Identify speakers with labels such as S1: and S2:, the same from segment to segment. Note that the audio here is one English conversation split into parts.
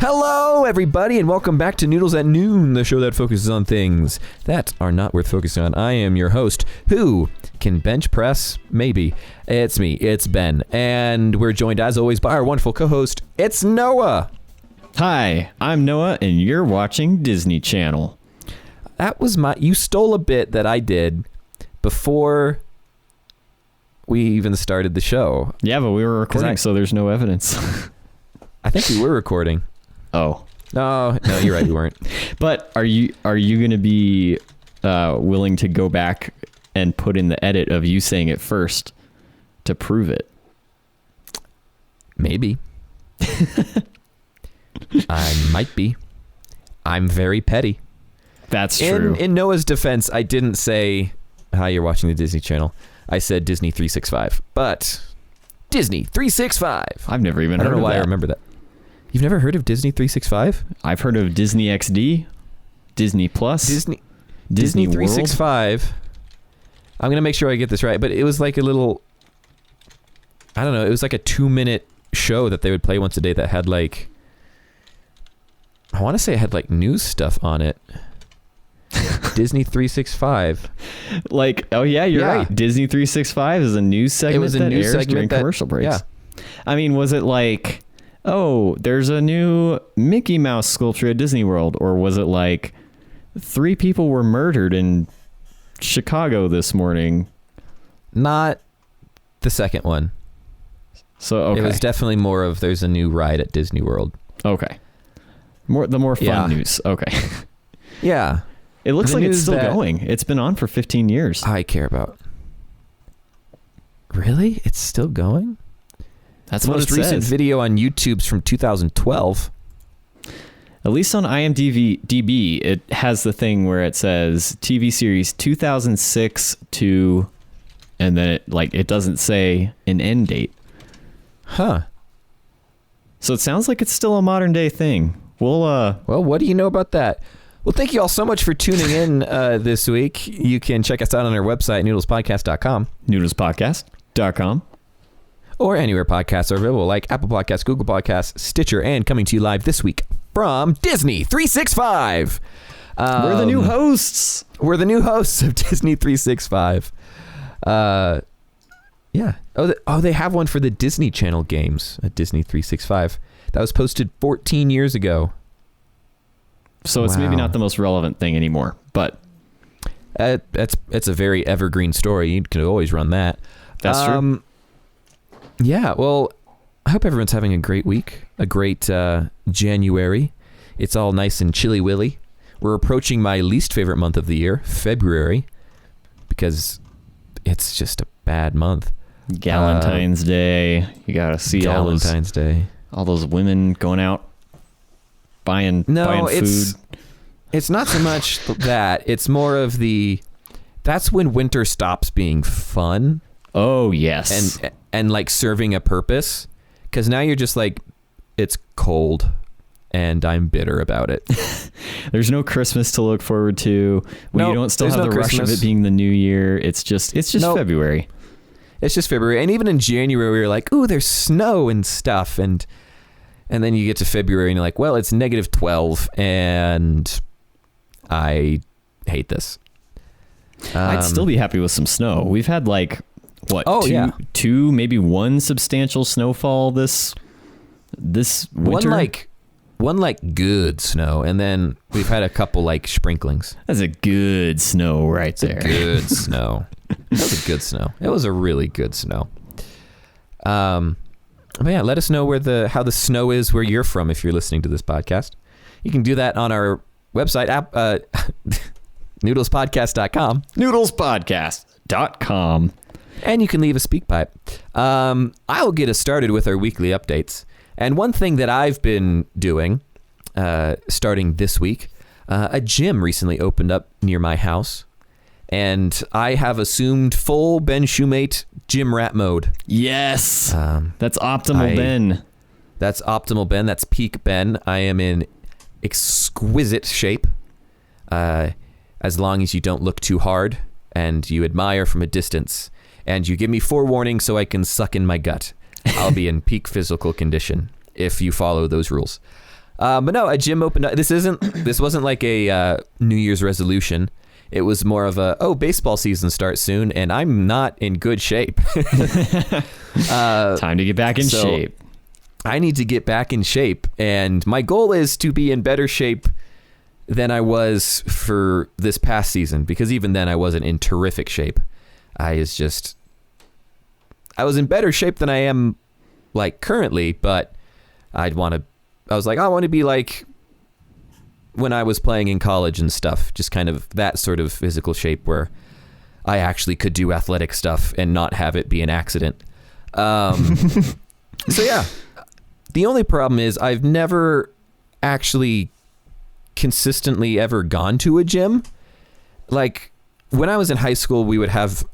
S1: Hello, everybody, and welcome back to Noodles at Noon, the show that focuses on things that are not worth focusing on. I am your host, who can bench press? Maybe. It's me, it's Ben, and we're joined, as always, by our wonderful co-host, it's Noah.
S2: Hi, I'm Noah, and you're watching Disney Channel.
S1: That was you stole a bit that I did before we even started the show.
S2: Yeah, but we were recording, so there's no evidence.
S1: I think we were recording.
S2: Oh.
S1: No, you're right, we weren't.
S2: But are you going to be willing to go back and put in the edit of you saying it first to prove it?
S1: Maybe. I might be. I'm very petty.
S2: That's true.
S1: In Noah's defense, I didn't say, hi, you're watching the Disney Channel. I said Disney 365. But Disney 365.
S2: I've never even heard of that.
S1: I don't know why I remember that. You've never heard of Disney 365?
S2: I've heard of Disney XD, Disney Plus,
S1: Disney
S2: 365.
S1: World. I'm going to make sure I get this right, but it was like a little, I don't know, it was like a 2-minute show that they would play once a day that had like, I want to say it had like news stuff on it. Disney 365.
S2: Like, oh yeah, you're right. Disney 365 is a news segment.
S1: It was a news segment
S2: during commercial breaks.
S1: Yeah.
S2: I mean, was it like, oh, there's a new Mickey Mouse sculpture at Disney World, or was it like 3 people were murdered in Chicago this morning?
S1: Not the second one.
S2: So okay.
S1: It was definitely more of there's a new ride at Disney World.
S2: Okay. The more fun news. Okay.
S1: Yeah.
S2: It looks like it's still going. It's been on for 15 years.
S1: I care about. Really? It's still going?
S2: That's
S1: the
S2: what
S1: most
S2: it
S1: recent
S2: says.
S1: video on YouTube's from 2012.
S2: At least on IMDb, it has the thing where it says TV series 2006 to, and then it doesn't say an end date.
S1: Huh.
S2: So it sounds like it's still a modern day thing. Well,
S1: what do you know about that? Well, thank you all so much for tuning in this week. You can check us out on our website, noodlespodcast.com.
S2: Noodlespodcast.com.
S1: Or anywhere podcasts are available, like Apple Podcasts, Google Podcasts, Stitcher, and coming to you live this week from Disney 365.
S2: We're the new hosts.
S1: We're the new hosts of Disney 365. Yeah. Oh, they have one for the Disney Channel games at Disney 365. That was posted 14 years ago.
S2: So it's maybe not the most relevant thing anymore, but
S1: it's a very evergreen story. You can always run that.
S2: That's true.
S1: Yeah, well, I hope everyone's having a great week, a great January. It's all nice and chilly-willy. We're approaching my least favorite month of the year, February, because it's just a bad month.
S2: Galentine's Day. You got to see
S1: Galentine's Day.
S2: All those women going out buying food.
S1: It's not so much that. It's more of that's when winter stops being fun.
S2: Oh, yes.
S1: And like serving a purpose, because now you're just like, it's cold and I'm bitter about it.
S2: There's no Christmas to look forward to. You don't still have the rush of it being the new year. It's just February.
S1: It's just February. And even in January, you're like, ooh, there's snow and stuff. And then you get to February and you're like, well, it's -12 and I hate this.
S2: I'd still be happy with some snow. We've had two, maybe one substantial snowfall this winter. One
S1: good snow, and then we've had a couple sprinklings.
S2: That's a good snow right there.
S1: Good snow. That was a good snow. It was a really good snow. But yeah, let us know how the snow is where you're from if you're listening to this podcast. You can do that on our website, noodlespodcast.com.
S2: Noodlespodcast.com.
S1: And you can leave a speak pipe. I'll get us started with our weekly updates. And one thing that I've been doing, starting this week, a gym recently opened up near my house. And I have assumed full Ben Shoemate gym rat mode.
S2: Yes. That's optimal Ben.
S1: That's optimal Ben. That's peak Ben. I am in exquisite shape. As long as you don't look too hard and you admire from a distance. And you give me forewarning so I can suck in my gut. I'll be in peak physical condition if you follow those rules. But no, a gym opened up. This wasn't like a New Year's resolution. It was more of baseball season starts soon, and I'm not in good shape.
S2: Time to get back in shape.
S1: I need to get back in shape, and my goal is to be in better shape than I was for this past season, because even then I wasn't in terrific shape. I was in better shape than I am like currently, but I want to be like when I was playing in college and stuff, just kind of that sort of physical shape where I actually could do athletic stuff and not have it be an accident. So yeah, the only problem is I've never actually consistently ever gone to a gym. Like when I was in high school, we would have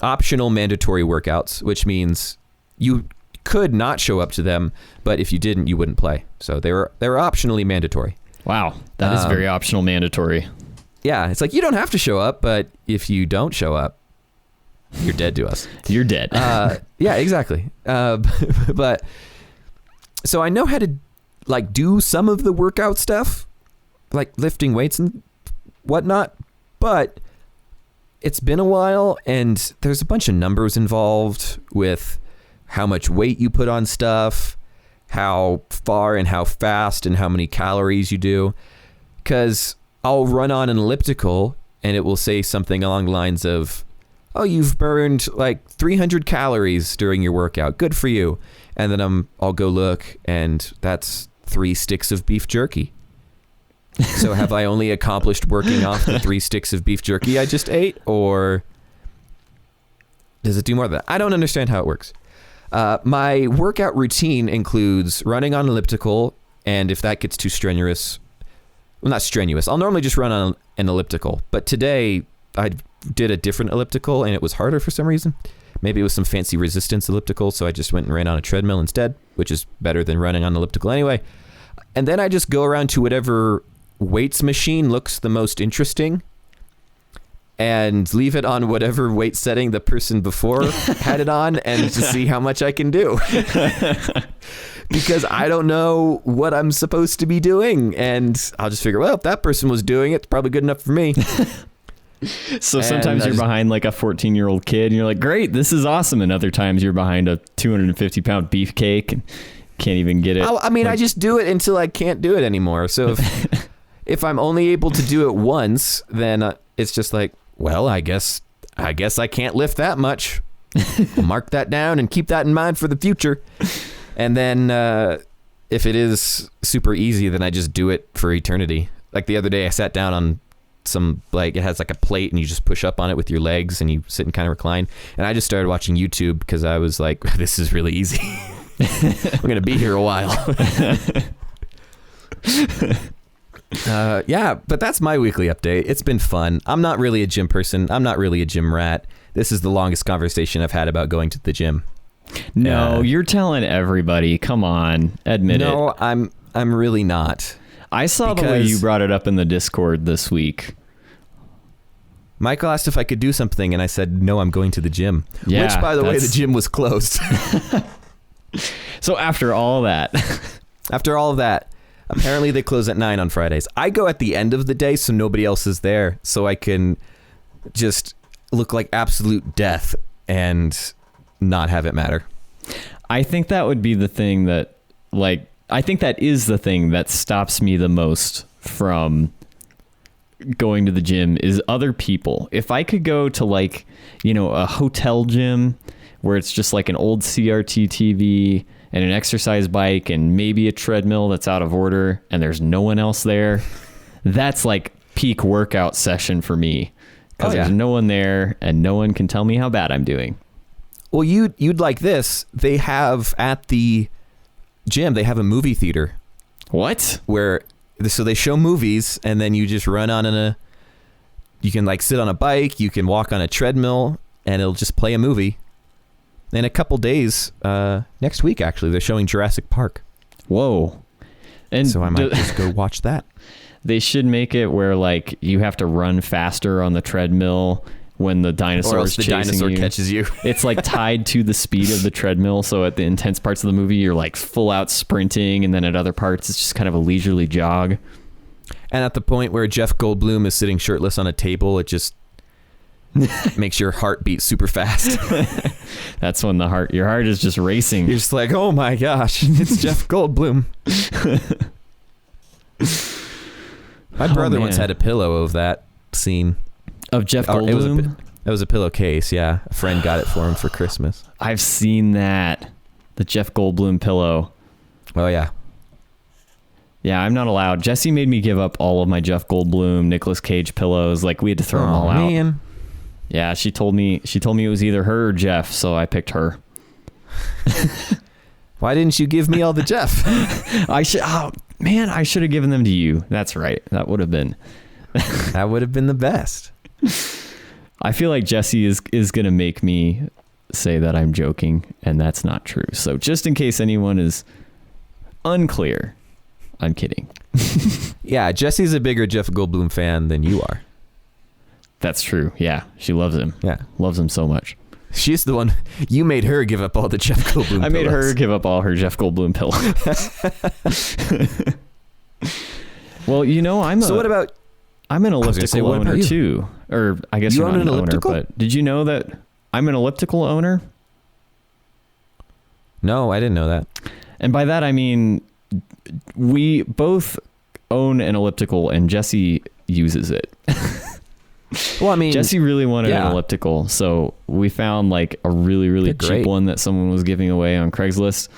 S1: optional mandatory workouts, which means you could not show up to them, but if you didn't, you wouldn't play. So they were optionally mandatory.
S2: Wow, that is very optional mandatory.
S1: Yeah, it's like you don't have to show up, but if you don't show up, you're dead to us.
S2: You're dead.
S1: Yeah, exactly. But so I know how to like do some of the workout stuff, like lifting weights and whatnot, but it's been a while and there's a bunch of numbers involved with how much weight you put on stuff, how far and how fast and how many calories you do. Because I'll run on an elliptical and it will say something along the lines of, oh, you've burned like 300 calories during your workout. Good for you. And then I'll go look and that's 3 sticks of beef jerky. So have I only accomplished working off the 3 sticks of beef jerky I just ate, or does it do more than that? I don't understand how it works. My workout routine includes running on elliptical, and if that gets too strenuous, well, not strenuous, I'll normally just run on an elliptical. But today I did a different elliptical and it was harder for some reason. Maybe it was some fancy resistance elliptical, so I just went and ran on a treadmill instead, which is better than running on elliptical anyway. And then I just go around to whatever weights machine looks the most interesting and leave it on whatever weight setting the person before had it on and to see how much I can do. Because I don't know what I'm supposed to be doing. And I'll just figure, well, if that person was doing it, it's probably good enough for me.
S2: So sometimes you're behind like a 14-year-old kid and you're like, great, this is awesome. And other times you're behind a 250-pound beefcake and can't even get it.
S1: I just do it until I can't do it anymore. So if I'm only able to do it once, then it's just like, well, I guess I can't lift that much. I'll mark that down and keep that in mind for the future. And then if it is super easy, then I just do it for eternity. Like the other day I sat down on some, like, it has like a plate and you just push up on it with your legs and you sit and kind of recline. And I just started watching YouTube because I was like, this is really easy. I'm going to be here a while. Yeah, but that's my weekly update. It's been fun. I'm not really a gym person. I'm not really a gym rat. This is the longest conversation I've had about going to the gym.
S2: No, you're telling everybody. Come on, admit it.
S1: No, I'm really not.
S2: I saw the way you brought it up in the Discord this week.
S1: Michael asked if I could do something, and I said, no, I'm going to the gym.
S2: Yeah,
S1: which, by the way, the gym was closed.
S2: So after all that,
S1: apparently they close at 9 on Fridays. I go at the end of the day so nobody else is there, so I can just look like absolute death and not have it matter.
S2: I think that would be the thing that, like, I think that is the thing that stops me the most from going to the gym is other people. If I could go to, like, you know, a hotel gym where it's just like an old CRT TV and an exercise bike and maybe a treadmill that's out of order and there's no one else there, that's like peak workout session for me. Because there's no one there and no one can tell me how bad I'm doing.
S1: Well, you'd like this. They have at the gym, they have a movie theater.
S2: What?
S1: So they show movies and then you just run on you can like sit on a bike, you can walk on a treadmill and it'll just play a movie. In a couple days, next week actually, they're showing Jurassic Park.
S2: Whoa. And
S1: so I might just go watch that.
S2: They should make it where like you have to run faster on the treadmill when the dinosaur
S1: or
S2: is
S1: else the
S2: chasing
S1: dinosaur
S2: you.
S1: catches you.
S2: It's like tied to the speed of the treadmill. So at the intense parts of the movie, you're like full out sprinting. And then at other parts, it's just kind of a leisurely jog.
S1: And at the point where Jeff Goldblum is sitting shirtless on a table, it just makes your heart beat super fast.
S2: That's when your heart is just racing.
S1: You're just like, oh my gosh, it's Jeff Goldblum. My brother once had a pillow of that scene.
S2: Of Jeff Goldblum?
S1: It was a pillowcase, yeah. A friend got it for him for Christmas.
S2: I've seen that. The Jeff Goldblum pillow.
S1: Oh, yeah.
S2: Yeah, I'm not allowed. Jesse made me give up all of my Jeff Goldblum, Nicolas Cage pillows. Like, we had to throw them all out.
S1: Man.
S2: Yeah, she told me it was either her or Jeff, so I picked her.
S1: Why didn't you give me all the Jeff?
S2: I should have given them to you. That's right. That would have been
S1: the best.
S2: I feel like Jesse is going to make me say that I'm joking, and that's not true. So just in case anyone is unclear, I'm kidding.
S1: Yeah, Jesse's a bigger Jeff Goldblum fan than you are.
S2: That's true. Yeah, she loves him.
S1: Yeah.
S2: Loves him so much.
S1: She's the one. You made her give up all the Jeff Goldblum
S2: I made her give up all her Jeff Goldblum pillows. Well,
S1: what about...
S2: I'm an elliptical owner too. Or I guess you're not an owner, but did you know that I'm an elliptical owner?
S1: No, I didn't know that.
S2: And by that, I mean, we both own an elliptical and Jesse uses it.
S1: Well, I mean,
S2: Jesse really wanted an elliptical. So we found like a really, really cheap one that someone was giving away on Craigslist.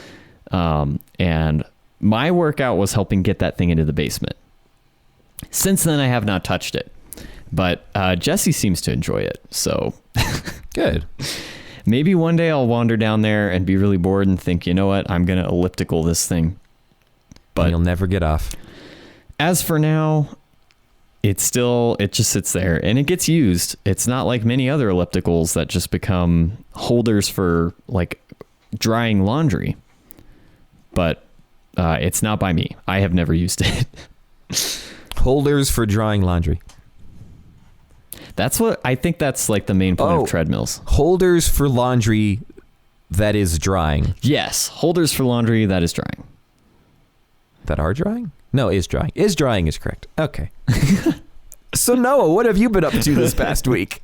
S2: And my workout was helping get that thing into the basement. Since then, I have not touched it, but Jesse seems to enjoy it. So
S1: good.
S2: Maybe one day I'll wander down there and be really bored and think, you know what, I'm going to elliptical this thing. But
S1: you'll never get off.
S2: As for now, it just sits there and it gets used. It's not like many other ellipticals that just become holders for like drying laundry. But it's not by me. I have never used it.
S1: Holders for drying laundry.
S2: That's what I think. That's like the main point of treadmills.
S1: Holders for laundry that is drying.
S2: Yes, holders for laundry that is drying.
S1: That are drying? No, is drying. Is drying is correct. Okay. So Noah, what have you been up to this past week?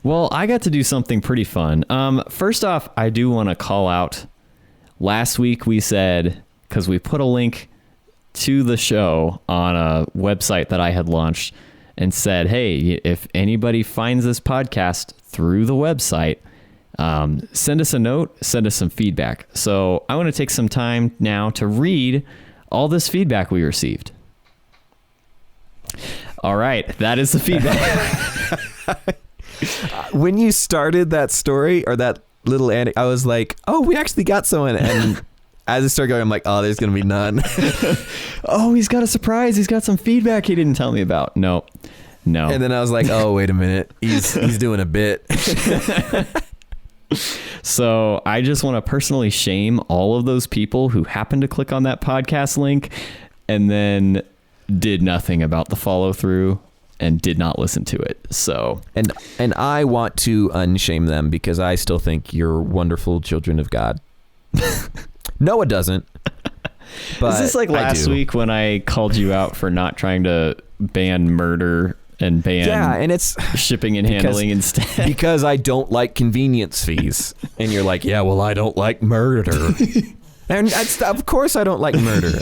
S2: Well, I got to do something pretty fun. First off, I do want to call out. Last week we said, because we put a link to the show on a website that I had launched and said, hey, if anybody finds this podcast through the website, send us a note, send us some feedback. So I want to take some time now to read all this feedback we received. All right, that is the feedback.
S1: When you started that story or that little anecdote, I was like, oh, we actually got someone. And as it started going, I'm like, oh, there's going to be none.
S2: Oh, he's got a surprise. He's got some feedback he didn't tell me about. No.
S1: And then I was like, oh, wait a minute. He's doing a bit.
S2: So I just want to personally shame all of those people who happened to click on that podcast link and then did nothing about the follow through and did not listen to it. So
S1: and I want to unshame them because I still think you're wonderful children of God. Noah doesn't. But
S2: is this like last week when I called you out for not trying to ban murder and ban
S1: and it's
S2: shipping and handling instead? Because
S1: I don't like convenience fees. And you're like, yeah, well, I don't like murder. And of course I don't like murder.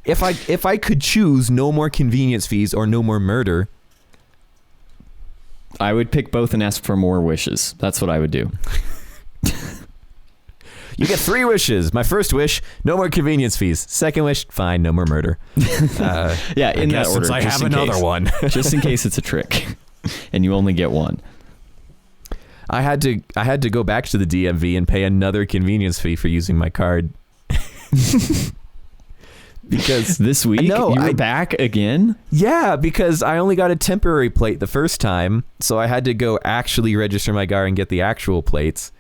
S1: If I could choose no more convenience fees or no more murder,
S2: I would pick both and ask for more wishes. That's what I would do.
S1: You get 3 wishes. My first wish, no more convenience fees. Second wish, fine, no more murder.
S2: Yeah, in that order.
S1: I have another one.
S2: Just in case it's a trick and you only get one.
S1: I had to go back to the DMV and pay another convenience fee for using my card. Because
S2: this week you were back again?
S1: Yeah, because I only got a temporary plate the first time, so I had to go actually register my car and get the actual plates.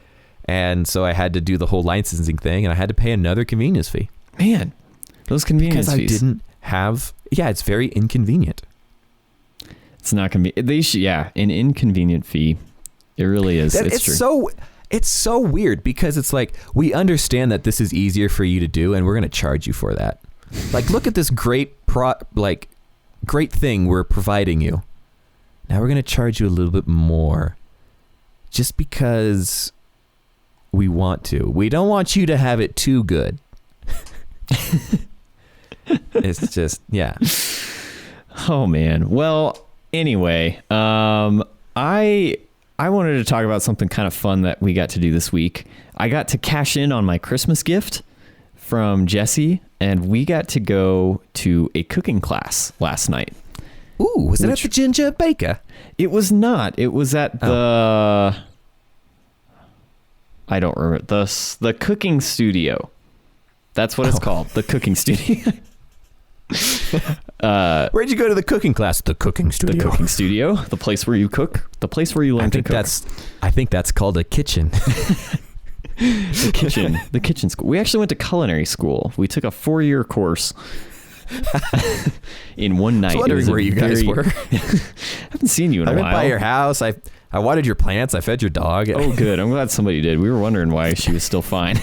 S1: And so I had to do the whole licensing thing, and I had to pay another convenience fee.
S2: Man, those convenience fees.
S1: Because I didn't have... Yeah, it's very inconvenient.
S2: It's not gonna be. They should, yeah, an inconvenient fee. It really is. It's true.
S1: It's so weird because it's like we understand that this is easier for you to do, and we're gonna charge you for that. Like, look at this great great thing we're providing you. Now we're gonna charge you a little bit more, just because we want to. We don't want you to have it too good. It's just, yeah.
S2: Oh man. Well, anyway, I wanted to talk about something kind of fun that we got to do this week. I got to cash in on my Christmas gift from Jesse, and we got to go to a cooking class last night.
S1: Ooh, was it at the Ginger Baker?
S2: It was not. It was at the... I don't remember. The cooking studio. That's what it's called. The cooking studio.
S1: Where'd you go to the cooking class? The cooking studio.
S2: The cooking studio. The place where you cook. The place where you learn to cook.
S1: I think that's called a kitchen.
S2: The kitchen. The kitchen school. We actually went to culinary school. We took a 4-year course in one night.
S1: I was wondering where you guys were.
S2: I haven't seen you in a while.
S1: I went by your house. I watered your plants. I fed your dog.
S2: Oh, good. I'm glad somebody did. We were wondering why she was still fine.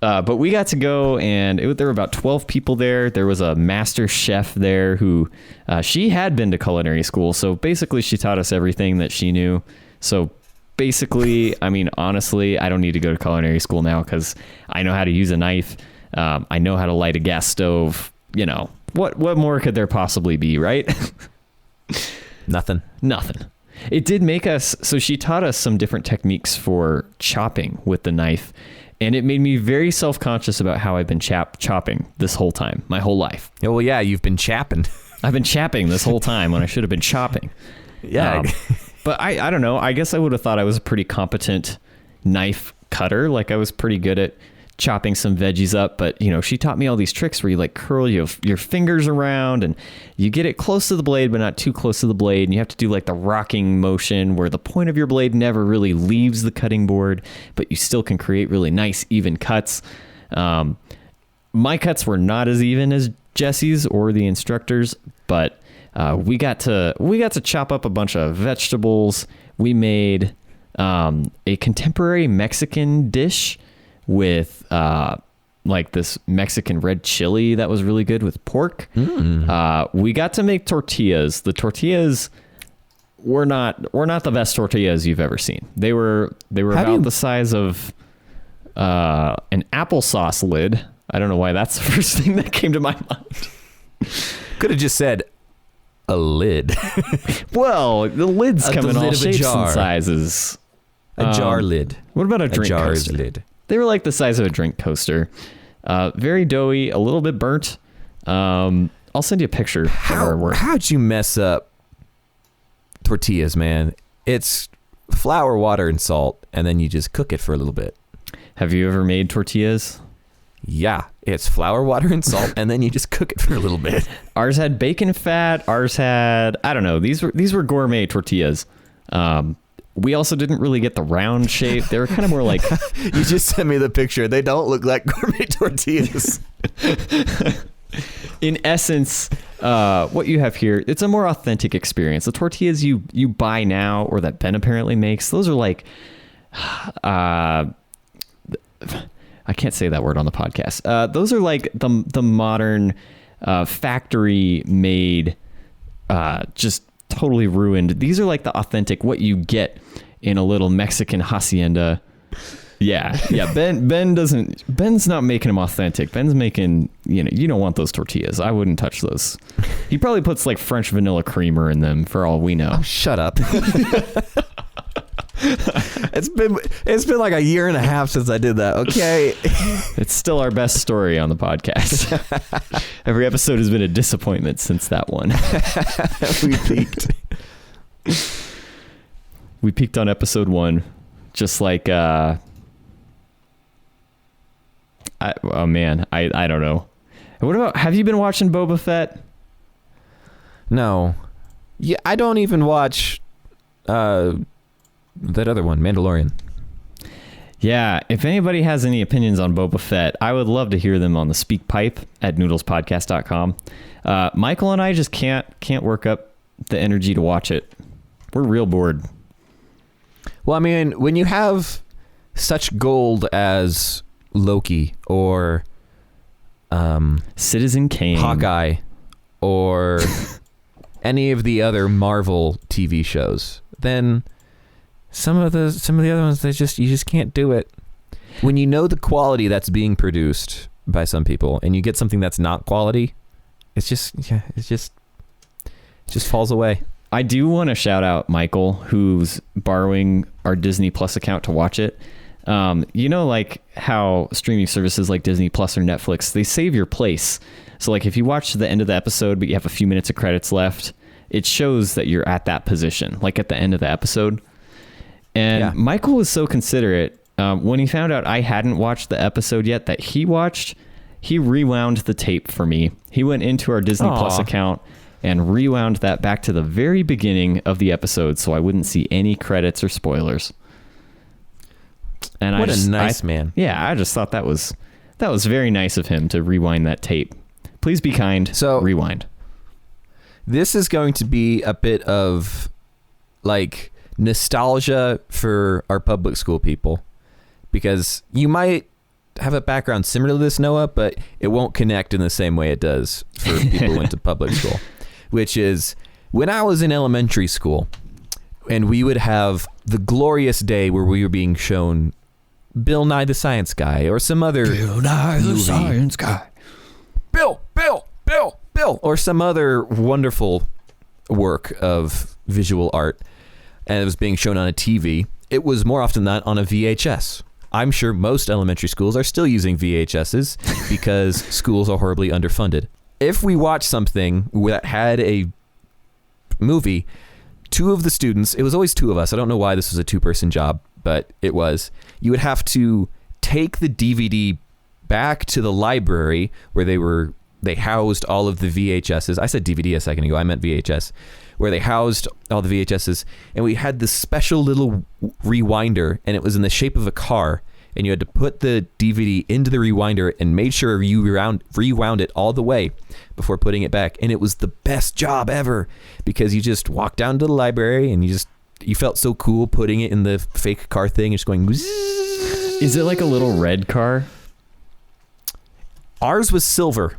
S2: But we got to go, and there were about 12 people there. There was a master chef there who she had been to culinary school. So basically, she taught us everything that she knew. So basically, I mean, honestly, I don't need to go to culinary school now because I know how to use a knife. I know how to light a gas stove. You know, what more could there possibly be, right?
S1: Nothing.
S2: It did make us, so she taught us some different techniques for chopping with the knife, and it made me very self-conscious about how I've been chopping this whole time, my whole life.
S1: Oh, well, yeah, you've been chapping.
S2: I've been chapping this whole time when I should have been chopping.
S1: Yeah.
S2: But I don't know. I guess I would have thought I was a pretty competent knife cutter. Like, I was pretty good at chopping some veggies up, but you know, she taught me all these tricks where you like curl your fingers around and you get it close to the blade but not too close to the blade, and you have to do like the rocking motion where the point of your blade never really leaves the cutting board, but you still can create really nice even cuts. My cuts were not as even as Jesse's or the instructor's, but we got to chop up a bunch of vegetables. We made a contemporary Mexican dish with like this Mexican red chili that was really good with pork. We got to make tortillas. The tortillas were not the best tortillas you've ever seen. They were about the size of an applesauce lid. I don't know why that's the first thing that came to my mind.
S1: Could have just said a lid.
S2: Well, the lids come in all shapes and sizes.
S1: A jar lid.
S2: What about a drink coaster?
S1: Lid.
S2: They were like the size of a drink coaster. Very doughy, a little bit burnt. I'll send you a picture of our work.
S1: How'd you mess up tortillas, man? It's flour, water, and salt, and then you just cook it for a little bit.
S2: Have you ever made tortillas?
S1: Yeah, it's flour, water, and salt, and then you just cook it for a little bit.
S2: Ours had bacon fat. Ours had, I don't know. These were gourmet tortillas. We also didn't really get the round shape. They were kind of more like...
S1: You just sent me the picture. They don't look like gourmet tortillas.
S2: In essence, what you have here, it's a more authentic experience. The tortillas you buy now, or that Ben apparently makes, those are like... I can't say that word on the podcast. Those are like the modern factory-made, just totally ruined. These are like the authentic, what you get in a little Mexican hacienda. Yeah. Ben's not making them authentic. Ben's making, you don't want those tortillas. I wouldn't touch those. He probably puts like French vanilla creamer in them for all we know.
S1: Oh, shut up. It's been like a year and a half since I did that. Okay.
S2: It's still our best story on the podcast. Every episode has been a disappointment since that one. We peaked on episode 1, just like oh man, I don't know. What about, have you been watching Boba Fett?
S1: No. Yeah, I don't even watch that other one, Mandalorian.
S2: Yeah, if anybody has any opinions on Boba Fett, I would love to hear them on the Speak Pipe at noodlespodcast.com. Michael and I just can't work up the energy to watch it. We're real bored.
S1: Well, I mean, when you have such gold as Loki or
S2: Citizen Kane,
S1: Hawkeye, or any of the other Marvel TV shows, then some of the other ones, you just can't do it. When you know the quality that's being produced by some people, and you get something that's not quality, it just falls away.
S2: I do want to shout out Michael, who's borrowing our Disney Plus account to watch it. You know, like how streaming services like Disney Plus or Netflix, they save your place. So like if you watch to the end of the episode, but you have a few minutes of credits left, it shows that you're at that position, like at the end of the episode. And yeah. Michael was so considerate. When he found out I hadn't watched the episode yet that he watched, he rewound the tape for me. He went into our Disney Plus account and rewound that back to the very beginning of the episode so I wouldn't see any credits or spoilers. And
S1: a nice man.
S2: Yeah, I just thought that was very nice of him to rewind that tape. Please be kind. So rewind.
S1: This is going to be a bit of like nostalgia for our public school people, because you might have a background similar to this, Noah, but it won't connect in the same way it does for people who went to public school, which is when I was in elementary school and we would have the glorious day where we were being shown Bill Nye the Science Guy or some other
S2: Bill Nye the
S1: movie.
S2: Science Guy.
S1: Bill, or some other wonderful work of visual art, and it was being shown on a TV. It was more often than not on a VHS. I'm sure most elementary schools are still using VHSs because schools are horribly underfunded. If we watch something that had a movie, two of the students, it was always two of us. I don't know why this was a two-person job, but it was. You would have to take the DVD back to the library where they housed all of the VHSs. I said DVD a second ago. I meant VHS. Where they housed all the VHSs, and we had this special little rewinder, and it was in the shape of a car, and you had to put the DVD into the rewinder and made sure you rewound it all the way before putting it back. And it was the best job ever, because you just walked down to the library and you felt so cool putting it in the fake car thing and just going zzz.
S2: Is it like a little red car?
S1: Ours was silver.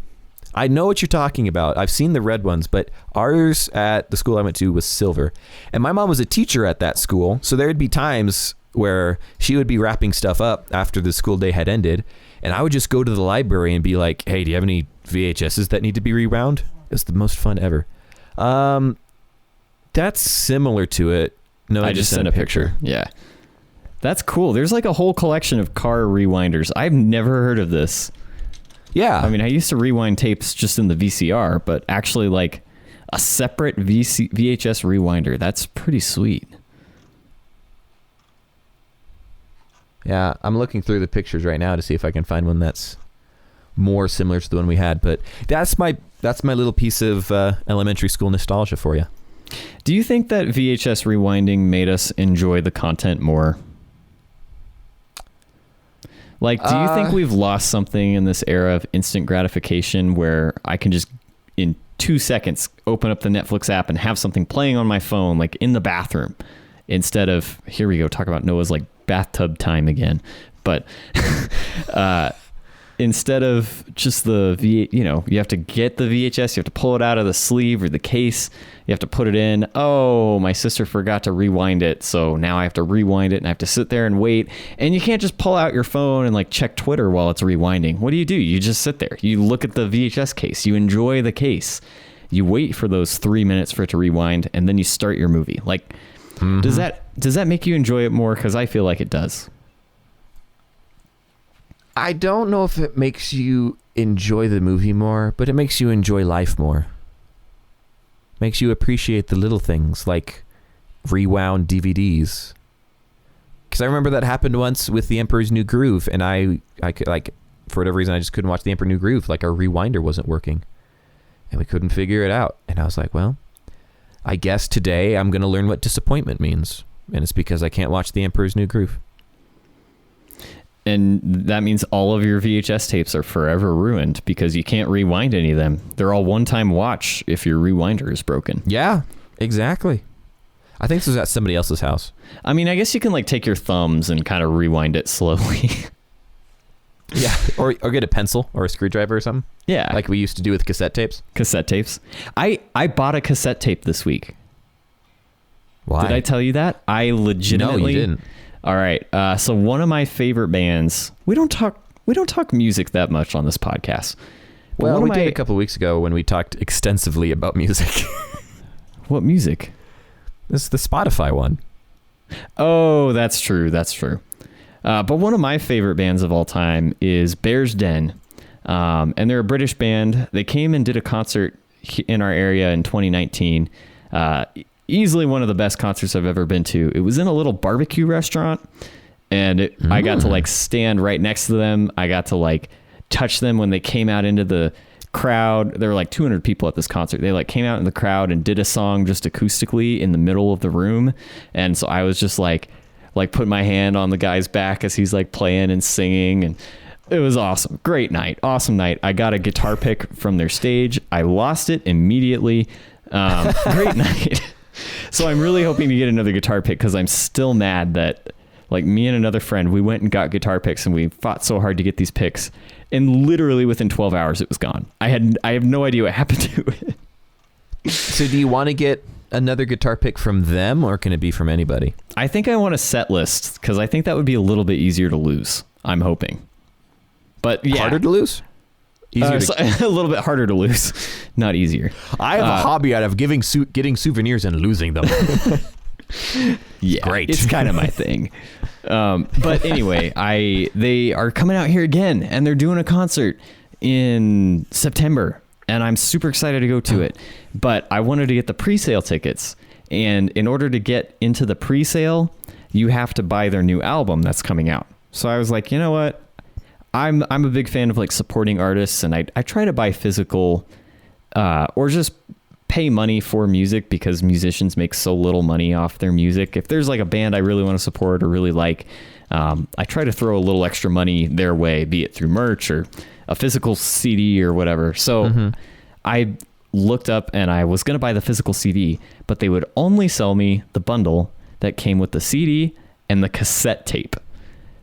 S1: I know what you're talking about. I've seen the red ones, but ours at the school I went to was silver. And my mom was a teacher at that school, so there'd be times where she would be wrapping stuff up after the school day had ended, and I would just go to the library and be like, hey, do you have any VHSs that need to be rewound? It was the most fun ever. That's similar to it. No,
S2: I just sent a picture. Yeah. That's cool. There's like a whole collection of car rewinders. I've never heard of this.
S1: Yeah.
S2: I mean, I used to rewind tapes just in the VCR, but actually like a separate VHS rewinder. That's pretty sweet.
S1: Yeah, I'm looking through the pictures right now to see if I can find one that's more similar to the one we had, but that's my little piece of elementary school nostalgia for you.
S2: Do you think that VHS rewinding made us enjoy the content more? Like, do you think we've lost something in this era of instant gratification where I can just in 2 seconds open up the Netflix app and have something playing on my phone, like in the bathroom, instead of, here we go, talk about Noah's like bathtub time again. But instead of just you have to get the VHS, you have to pull it out of the sleeve or the case, you have to put it in. Oh, my sister forgot to rewind it, so now I have to rewind it and I have to sit there and wait. And you can't just pull out your phone and like check Twitter while it's rewinding. What do? You just sit there. You look at the VHS case. You enjoy the case. You wait for those 3 minutes for it to rewind, and then you start your movie. Like, does that make you enjoy it more? Because I feel like it does.
S1: I don't know if it makes you enjoy the movie more, but it makes you enjoy life more. Makes you appreciate the little things like rewound DVDs. Because I remember that happened once with The Emperor's New Groove, and I could, like, for whatever reason, I just couldn't watch The Emperor's New Groove. Like, our rewinder wasn't working, and we couldn't figure it out. And I was like, well, I guess today I'm going to learn what disappointment means, and it's because I can't watch The Emperor's New Groove.
S2: And that means all of your VHS tapes are forever ruined because you can't rewind any of them. They're all one-time watch if your rewinder is broken.
S1: Yeah, exactly. I think this was at somebody else's house.
S2: I mean, I guess you can like take your thumbs and kind of rewind it slowly.
S1: Yeah, or get a pencil or a screwdriver or something.
S2: Yeah.
S1: Like we used to do with cassette tapes.
S2: Cassette tapes. I bought a cassette tape this week.
S1: Why?
S2: Did I tell you that? I legitimately...
S1: No, you didn't.
S2: All right. So one of my favorite bands... We don't talk music that much on this podcast. But
S1: Well, we did a couple of weeks ago when we talked extensively about music.
S2: What music?
S1: This is the Spotify one.
S2: Oh, that's true. That's true. But one of my favorite bands of all time is Bear's Den. And they're a British band. They came and did a concert in our area in 2019. Easily one of the best concerts I've ever been to. It was in a little barbecue restaurant. And I got to like stand right next to them. I got to like touch them when they came out into the crowd. There were like 200 people at this concert. They like came out in the crowd and did a song just acoustically in the middle of the room. And so I was just like put my hand on the guy's back as he's like playing and singing, and it was awesome. Great night. Awesome night. I got a guitar pick from their stage. I lost it immediately. Great night. So I'm really hoping to get another guitar pick because I'm still mad that like me and another friend, we went and got guitar picks and we fought so hard to get these picks, and literally within 12 hours it was gone. I have no idea what happened to it.
S1: So do you want to get another guitar pick from them, or can it be from anybody?
S2: I think I want a set list because I think that would be a little bit easier to lose. I'm hoping. But yeah.
S1: Harder to lose? Easier
S2: A little bit harder to lose. Not easier.
S1: I have a hobby out of getting souvenirs and losing them.
S2: Yeah,
S1: great.
S2: It's kind of my thing. But anyway, they are coming out here again, and they're doing a concert in September, and I'm super excited to go to it. But I wanted to get the pre-sale tickets, and in order to get into the pre-sale, you have to buy their new album that's coming out. So I was like, you know what? I'm a big fan of like supporting artists, and I try to buy physical or just pay money for music because musicians make so little money off their music. If there's like a band I really want to support or really like, I try to throw a little extra money their way, be it through merch or a physical CD or whatever. So I looked up and I was going to buy the physical CD, but they would only sell me the bundle that came with the CD and the cassette tape.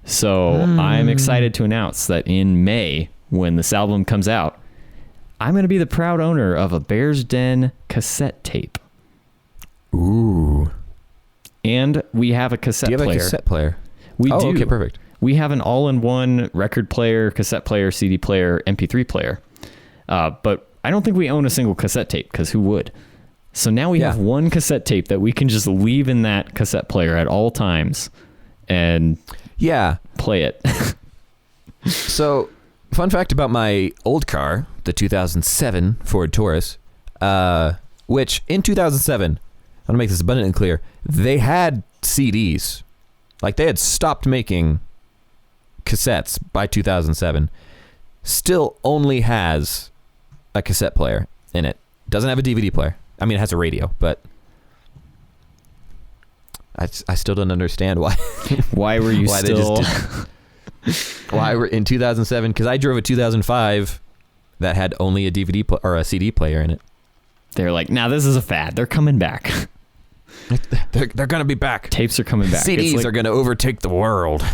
S2: So I'm excited to announce that in May, when this album comes out, I'm going to be the proud owner of a Bear's Den cassette tape.
S1: Ooh.
S2: And we have a cassette player.
S1: Do you have a cassette player?
S2: We do.
S1: Okay, perfect.
S2: We have an all-in-one record player, cassette player, CD player, MP3 player. But I don't think we own a single cassette tape, because who would? So now we have one cassette tape that we can just leave in that cassette player at all times and play it.
S1: So, fun fact about my old car, the 2007 Ford Taurus, which in 2007, I want to make this abundantly clear, they had CDs. Like, they had stopped making cassettes by 2007. Still only has a cassette player in it. Doesn't have a DVD player. I mean, it has a radio, but I still don't understand why.
S2: Why were you still...
S1: Why we're in 2007? Because I drove a 2005 that had only a DVD or a CD player in it.
S2: They're like, nah, this is a fad. They're coming back.
S1: They're gonna be back.
S2: Tapes are coming back.
S1: CDs are gonna overtake the world.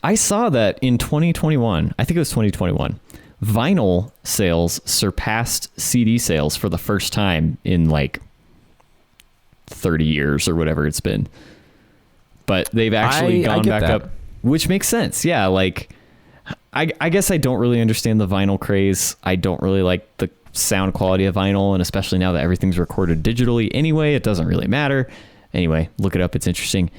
S2: I saw that in 2021. I think it was 2021. Vinyl sales surpassed CD sales for the first time in like 30 years or whatever it's been. But they've actually gone back up, which makes sense. Yeah, like I guess I don't really understand the vinyl craze. I don't really like the sound quality of vinyl, and especially now that everything's recorded digitally anyway, it doesn't really matter. Anyway, look it up, it's interesting.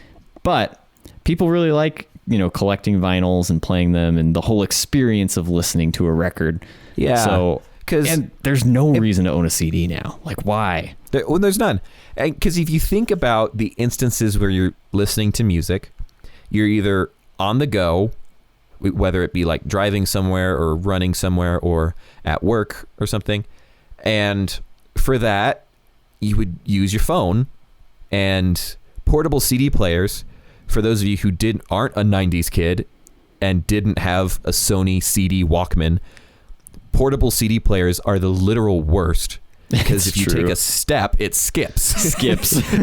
S2: But people really like, collecting vinyls and playing them and the whole experience of listening to a record.
S1: Yeah.
S2: So, and there's no reason to own a CD now. Like, why?
S1: There's none. Because if you think about the instances where you're listening to music, you're either on the go, whether it be like driving somewhere or running somewhere or at work or something. And for that, you would use your phone, and portable CD players, for those of you who aren't a 90s kid, and didn't have a Sony CD Walkman, portable CD players are the literal worst. Because if you take a step, it skips.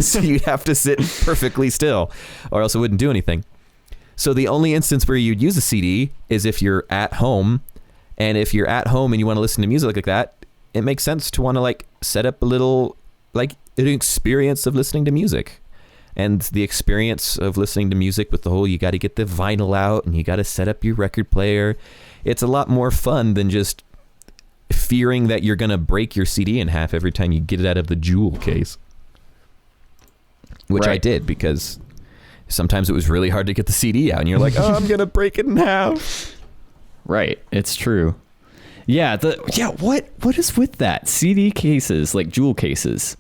S1: So you'd have to sit perfectly still, or else it wouldn't do anything. So the only instance where you'd use a CD is if you're at home. And if you're at home and you want to listen to music like that, it makes sense to want to like set up a little like an experience of listening to music. And the experience of listening to music with the whole, you got to get the vinyl out and you got to set up your record player. It's a lot more fun than just fearing that you're going to break your CD in half every time you get it out of the jewel case. Which I did, because sometimes it was really hard to get the CD out and you're like, oh, I'm going to break it in half.
S2: Right. It's true. Yeah. What is with that? CD cases, like jewel cases.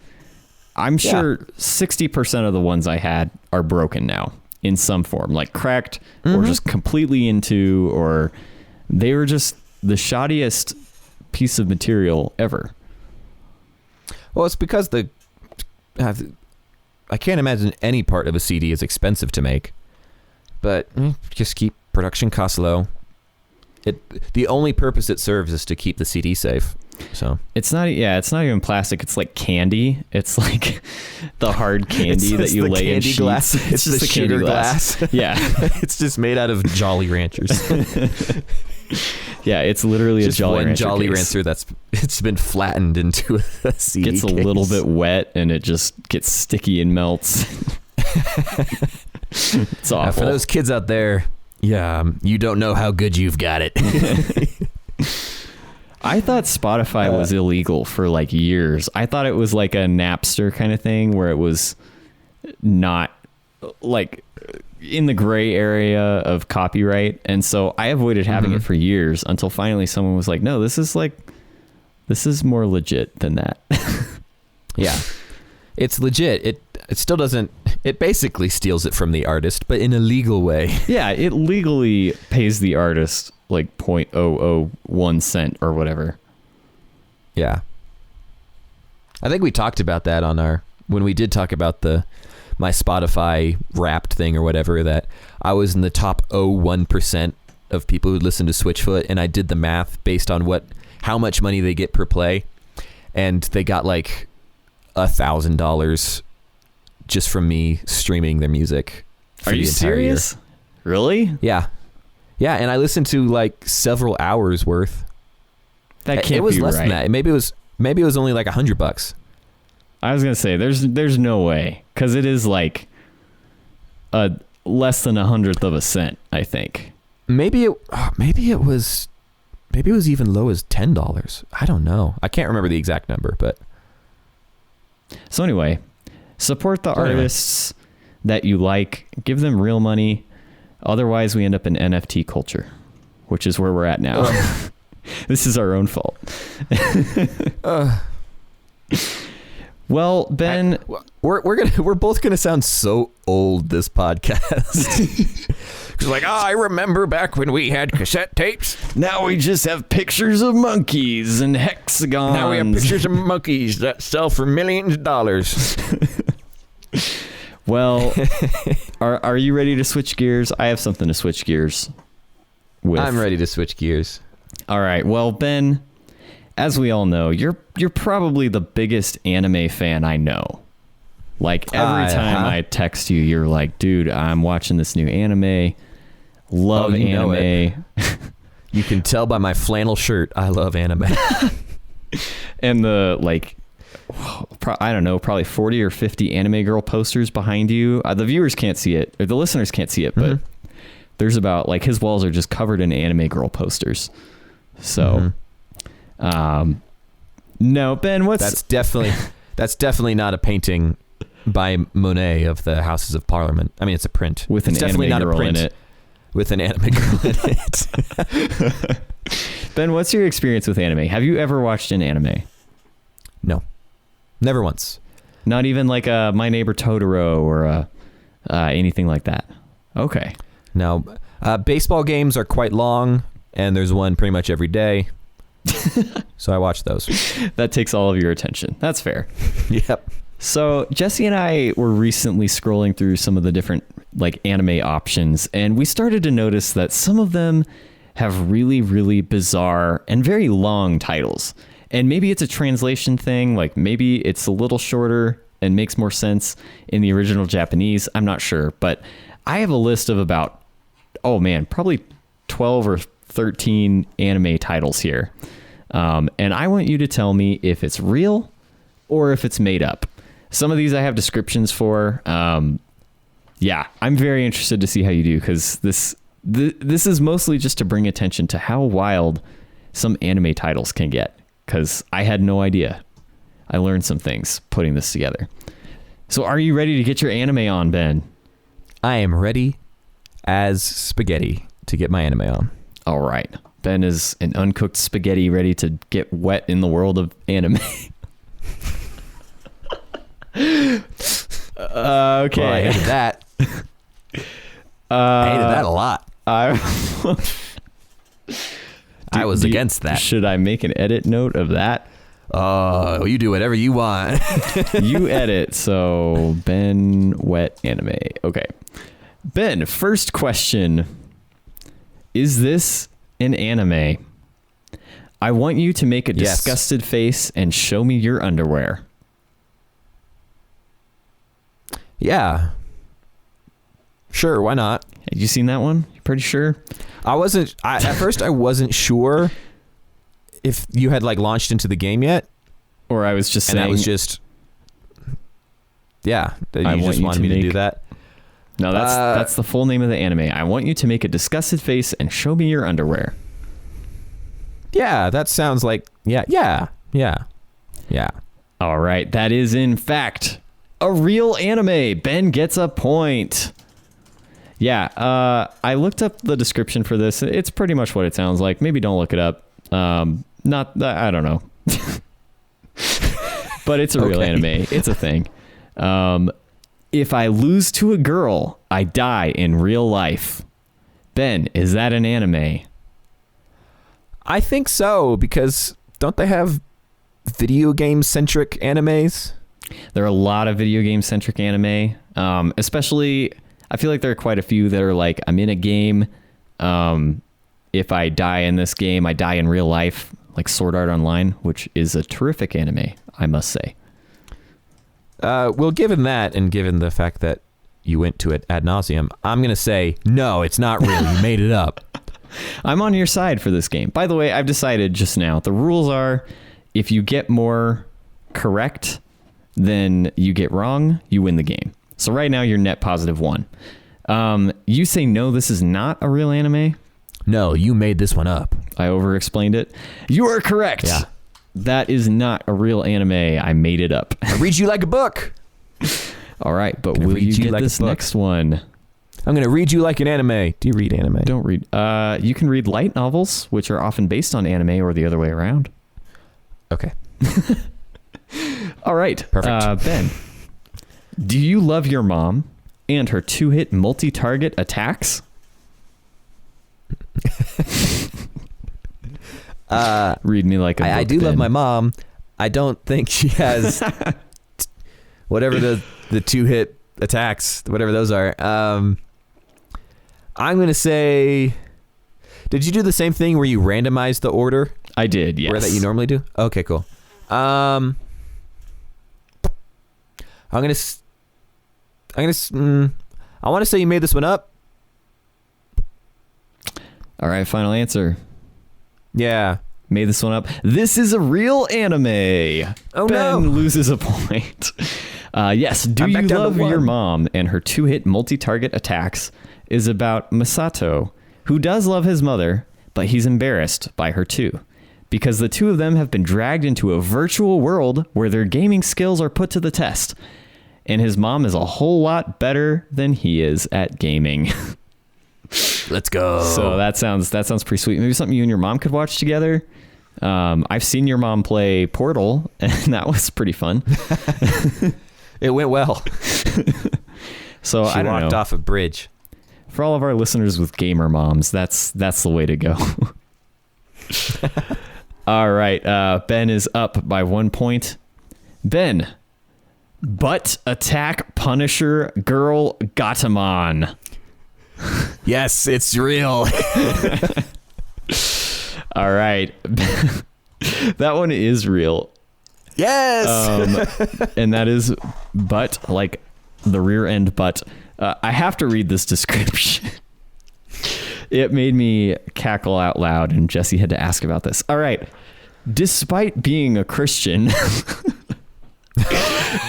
S2: I'm sure 60% of the ones I had are broken now in some form, like cracked or just completely into, or they were just the shoddiest piece of material ever.
S1: Well, it's because I can't imagine any part of a CD is expensive to make, but just keep production costs low. The only purpose it serves is to keep the CD safe. So it's not even plastic. It's like candy. It's like the hard candy that you lay in sheets.
S2: Glass.
S1: It's just the sugar glass.
S2: Yeah.
S1: It's just made out of Jolly Ranchers.
S2: Yeah, it's literally just a Jolly Rancher
S1: Jolly
S2: case.
S1: Rancher it's been flattened into a CD
S2: Gets a
S1: case.
S2: little bit wet and it just gets sticky and melts. It's awful.
S1: For those kids out there, you don't know how good you've got it.
S2: I thought Spotify was illegal for like years. I thought it was like a Napster kind of thing where it was not like in the gray area of copyright. And so I avoided having it for years until finally someone was like, no, this is more legit than that.
S1: Yeah, it's legit. It still doesn't, it basically steals it from the artist, but in a legal way.
S2: Yeah, it legally pays the artist like 0.001 cent or whatever.
S1: Yeah. I think we talked about that when we did talk about my Spotify Wrapped thing or whatever, that I was in the top 0.01% of people who listen to Switchfoot, and I did the math based on how much money they get per play, and they got like $1,000 just from me streaming their music.
S2: Are you serious?
S1: Year.
S2: Really?
S1: Yeah. Yeah, and I listened to like several hours worth.
S2: That can't be right.
S1: It was less than that. Maybe it was only like $100.
S2: I was gonna say there's no way, because it is like a less than 1/100 of a cent, I think. Maybe it
S1: was even low as $10. I don't know. I can't remember the exact number, but
S2: so anyway, support the artists that you like. Give them real money. Otherwise, we end up in NFT culture, which is where we're at now. This is our own fault. Well, Ben,
S1: we're both gonna sound so old this podcast. It's like, I remember back when we had cassette tapes.
S2: Now we just have pictures of monkeys and hexagons.
S1: Now we have pictures of monkeys that sell for millions of dollars.
S2: Well, are you ready to switch gears? I have something to switch gears with.
S1: I'm ready to switch gears.
S2: All right. Well, Ben, as we all know, you're probably the biggest anime fan I know. Like every time I text you, you're like, dude, I'm watching this new anime. Love anime.
S1: You can tell by my flannel shirt, I love anime.
S2: And the I don't know, probably 40 or 50 anime girl posters behind you. The viewers can't see it, or the listeners can't see it, but there's about like his walls are just covered in anime girl posters. So, no, Ben,
S1: that's definitely not a painting by Monet of the Houses of Parliament. I mean, it's a print
S2: with an anime girl in it.
S1: With an anime girl in it.
S2: Ben, what's your experience with anime? Have you ever watched an anime?
S1: No, never once.
S2: Not even like a My Neighbor Totoro or anything like that. Okay.
S1: Now, baseball games are quite long, and there's one pretty much every day. So I watch those.
S2: That takes all of your attention. That's fair.
S1: Yep.
S2: So Jesse and I were recently scrolling through some of the different like anime options, and we started to notice that some of them have really, really bizarre and very long titles. And maybe it's a translation thing, like maybe it's a little shorter and makes more sense in the original Japanese. I'm not sure, but I have a list of about, probably 12 or 13 anime titles here. And I want you to tell me if it's real or if it's made up. Some of these I have descriptions for. I'm very interested to see how you do, because this is mostly just to bring attention to how wild some anime titles can get, because I had no idea. I learned some things putting this together. So are you ready to get your anime on, Ben?
S1: I am ready as spaghetti to get my anime on.
S2: All right. Ben is an uncooked spaghetti ready to get wet in the world of anime. Okay.
S1: Well, I hated that. I hated that a lot. I was against that.
S2: Should I make an edit note of that?
S1: Oh, you do whatever you want.
S2: You edit. So Ben wet anime. Okay. Ben, first question. Is this an anime? I want you to make a disgusted face and show me your underwear.
S1: Yeah. Sure, why not?
S2: Have you seen that one? You pretty sure?
S1: At first I wasn't sure if you had like launched into the game yet.
S2: Or I was just saying.
S1: And that was just, that you just wanted me to do that.
S2: No, that's the full name of the anime. I want you to make a disgusted face and show me your underwear.
S1: Yeah, that sounds like, yeah.
S2: All right, that is in fact a real anime. Ben gets a point. Yeah, I looked up the description for this. It's pretty much what it sounds like. Maybe don't look it up. I don't know. But it's a real anime. It's a thing. If I lose to a girl, I die in real life. Ben, is that an anime?
S1: I think so, because don't they have video game centric animes?
S2: There are a lot of video game centric anime, especially I feel like there are quite a few that are like, I'm in a game. If I die in this game, I die in real life, like Sword Art Online, which is a terrific anime, I must say.
S1: Well, given that, and given the fact that you went to it ad nauseum, I'm going to say, no, it's not real. You made it up.
S2: I'm on your side for this game. By the way, I've decided just now, the rules are, if you get more correct than you get wrong, you win the game. So right now, you're net +1. You say, no, this is not a real anime?
S1: No, you made this one up.
S2: I over-explained it. You are correct.
S1: Yeah.
S2: That is not a real anime. I made it up.
S1: I read you like a book.
S2: All right, but will you get this next one?
S1: I'm going to read you like an anime. Do you read anime?
S2: Don't read. You can read light novels, which are often based on anime or the other way around.
S1: Okay.
S2: All right.
S1: Perfect.
S2: Ben, do you love your mom and her 2-hit multi-target attacks? Read me like a book.
S1: I do love my mom. I don't think she has whatever the 2-hit attacks, whatever those are. I'm going to say, did you do the same thing where you randomized the order?
S2: I did, yes.
S1: Where that you normally do? Okay, cool. I want to say you made this one up.
S2: All right, final answer.
S1: Yeah.
S2: Made this one up. This is a real anime.
S1: Oh,
S2: Ben
S1: no.
S2: loses a point. Yes, Do You Love Your Mom and Her 2-Hit Multi-Target Attacks is about Masato, who does love his mother, but he's embarrassed by her too, because the two of them have been dragged into a virtual world where their gaming skills are put to the test, and his mom is a whole lot better than he is at gaming.
S1: Let's go.
S2: So that sounds pretty sweet. Maybe something you and your mom could watch together. I've seen your mom play Portal, and that was pretty fun.
S1: It went well.
S2: So
S1: she
S2: I don't
S1: walked
S2: know.
S1: off a bridge.
S2: For all of our listeners with gamer moms, that's the way to go. All right. Ben is up by 1 point. Ben, Butt Attack Punisher Girl Gatamon.
S1: Yes, it's real.
S2: All right. That one is real.
S1: Yes.
S2: And that is butt, like the rear end butt. I have to read this description. It made me cackle out loud, and Jesse had to ask about this. All right. Despite being a Christian,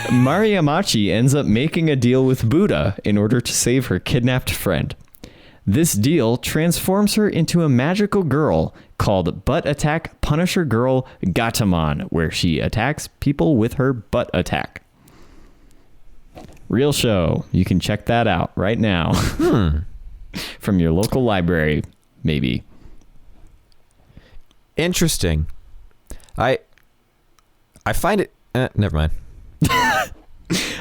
S2: Mariamachi ends up making a deal with Buddha in order to save her kidnapped friend. This deal transforms her into a magical girl called Butt Attack Punisher Girl Gatamon, where she attacks people with her butt attack. Real show. You can check that out right now. From your local library, maybe.
S1: Interesting. I find it... never mind.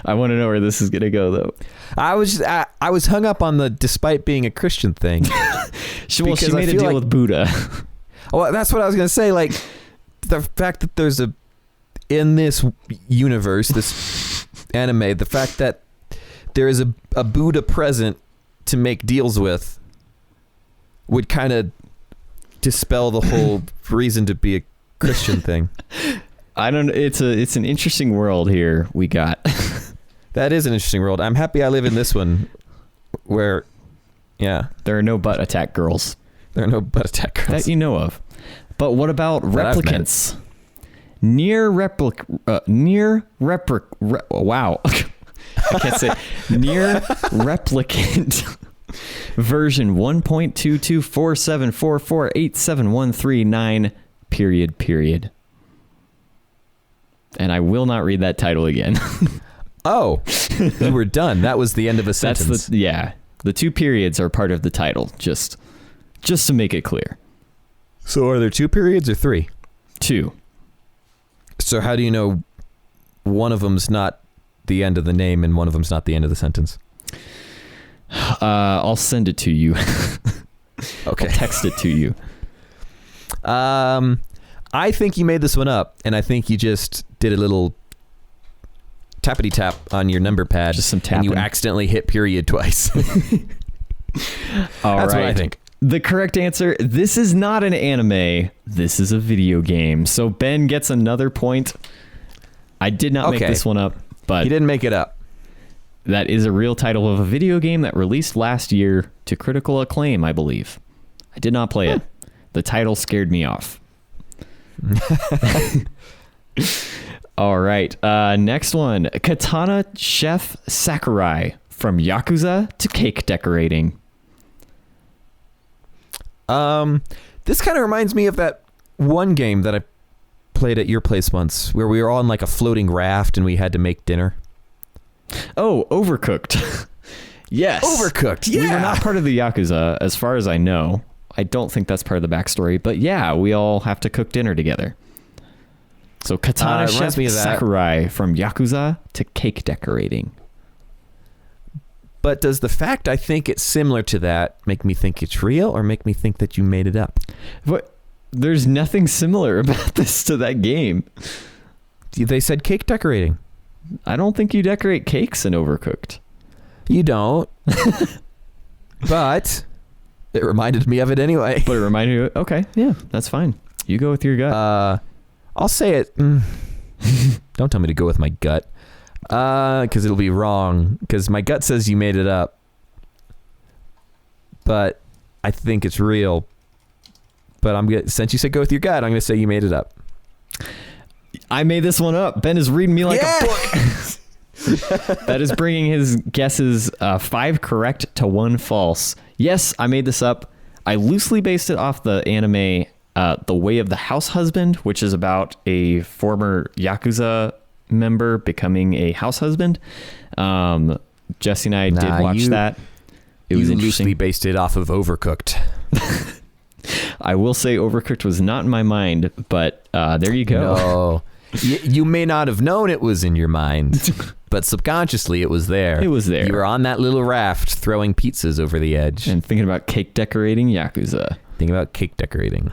S2: I want to know where this is going to go, though.
S1: I was hung up on the despite being a Christian thing.
S2: She made a deal with Buddha.
S1: Well, that's what I was going to say. Like, the fact that there's in this universe, this anime, the fact that there is a Buddha present to make deals with would kind of dispel the whole reason to be a Christian thing.
S2: I don't. It's an interesting world here we got.
S1: That is an interesting world. I'm happy I live in this one, where, yeah,
S2: there are no butt attack girls.
S1: There are no butt attack girls
S2: that you know of. But what about replicants? Wow, I can't say near replicant. Version 1.22474487139. Period. And I will not read that title again.
S1: Oh, you were done. That was the end of a sentence.
S2: The two periods are part of the title, just to make it clear.
S1: So are there 2 periods or 3?
S2: 2.
S1: So how do you know one of them's not the end of the name and one of them's not the end of the sentence?
S2: I'll send it to you.
S1: Okay.
S2: I'll text it to you.
S1: I think you made this one up, and I think you just did a little tappity tap on your number pad.
S2: Just some tapping.
S1: And you accidentally hit period twice.
S2: All
S1: That's
S2: right.
S1: what I think.
S2: The correct answer, this is not an anime. This is a video game. So Ben gets another point. I did not make this one up, but
S1: he didn't make it up.
S2: That is a real title of a video game that released last year to critical acclaim, I believe. I did not play it. The title scared me off. All right. Next one. Katana Chef Sakurai, from Yakuza to cake decorating.
S1: This kind of reminds me of that one game that I played at your place once, where we were all on like a floating raft and we had to make dinner.
S2: Oh, Overcooked. Yes.
S1: Overcooked, yeah.
S2: We were not part of the Yakuza, as far as I know. I don't think that's part of the backstory, but yeah, we all have to cook dinner together. So Katana Chef Sakurai, from Yakuza to cake decorating.
S1: But does the fact I think it's similar to that make me think it's real, or make me think that you made it up?
S2: What? There's nothing similar about this to that game.
S1: They said cake decorating.
S2: I don't think you decorate cakes in Overcooked.
S1: You don't. But it reminded me of it anyway.
S2: But it reminded you, okay, yeah, that's fine. You go with your gut.
S1: I'll say it. Don't tell me to go with my gut. Because it'll be wrong. Because my gut says you made it up. But I think it's real. But since you said go with your gut, I'm going to say you made it up.
S2: I made this one up. Ben is reading me like a book. That is bringing his guesses 5 correct to 1 false. Yes, I made this up. I loosely based it off the anime The Way of the House Husband, which is about a former Yakuza member becoming a house husband. Jesse and I did watch that. It was interesting.
S1: Loosely based it off of Overcooked.
S2: I will say Overcooked was not in my mind, but there you go.
S1: No. You may not have known it was in your mind, but subconsciously it was there.
S2: It was there.
S1: You were on that little raft throwing pizzas over the edge.
S2: And thinking about cake decorating Yakuza.
S1: Thinking about cake decorating.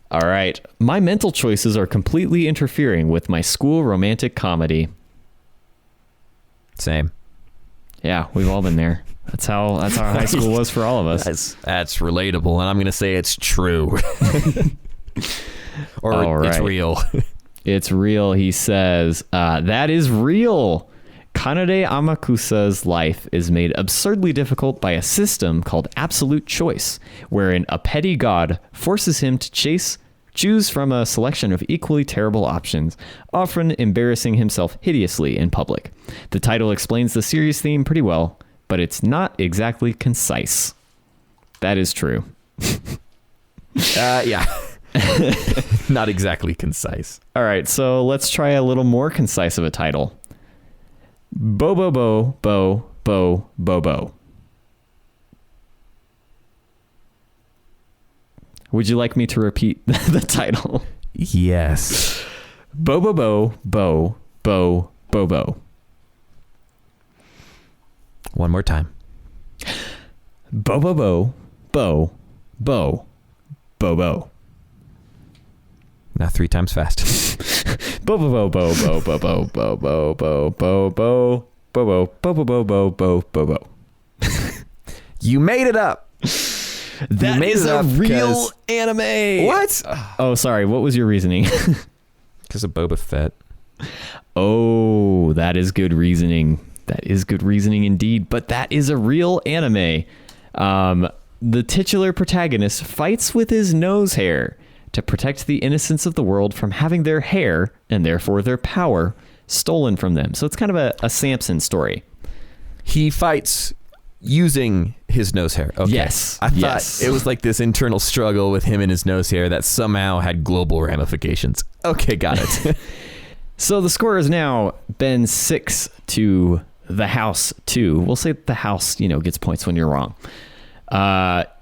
S2: All right. My mental choices are completely interfering with my school romantic comedy.
S1: Same.
S2: Yeah, we've all been there. That's how high school was for all of us.
S1: That's relatable, and I'm gonna say it's true. Or it's real.
S2: It's real, he says. That is real. Kanade Amakusa's life is made absurdly difficult by a system called absolute choice, wherein a petty god forces him to choose from a selection of equally terrible options, often embarrassing himself hideously in public. The title explains the series theme pretty well, but it's not exactly concise. That is true.
S1: Yeah. Not exactly concise.
S2: All right, so let's try a little more concise of a title. Bo bo bo bo bo bo bo. Would you like me to repeat the title?
S1: Yes.
S2: Bo bo bo bo bo bo bo.
S1: One more time.
S2: Bo bo bo bo bo bo bo.
S1: Now 3 times fast.
S2: Bo bo bo bo bo bo bo bo bo bo bo bo bo bo bo bo bo bo bo bo.
S1: You made it up.
S2: That is a real anime.
S1: What?
S2: Oh, sorry. What was your reasoning?
S1: Because of Boba Fett.
S2: Oh, that is good reasoning. That is good reasoning indeed. But that is a real anime. The titular protagonist fights with his nose hair to protect the innocents of the world from having their hair, and therefore their power, stolen from them. So it's kind of a Samson story.
S1: He fights using his nose hair. Okay.
S2: Yes.
S1: I thought it was like this internal struggle with him and his nose hair that somehow had global ramifications. Okay, got it.
S2: So the score has now been 6 to the house 2. We'll say the house, gets points when you're wrong.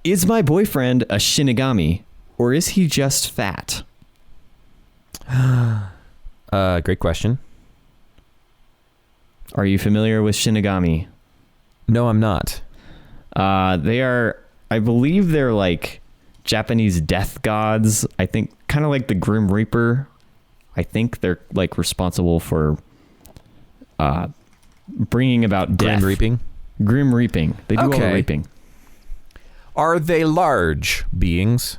S2: Is my boyfriend a Shinigami, or is he just fat?
S1: Great question.
S2: Are you familiar with Shinigami?
S1: No, I'm not.
S2: They are, I believe they're like Japanese death gods. I think kind of like the Grim Reaper. I think they're like responsible for bringing about death.
S1: Grim reaping?
S2: Grim reaping. They do all the reaping.
S1: Are they large beings?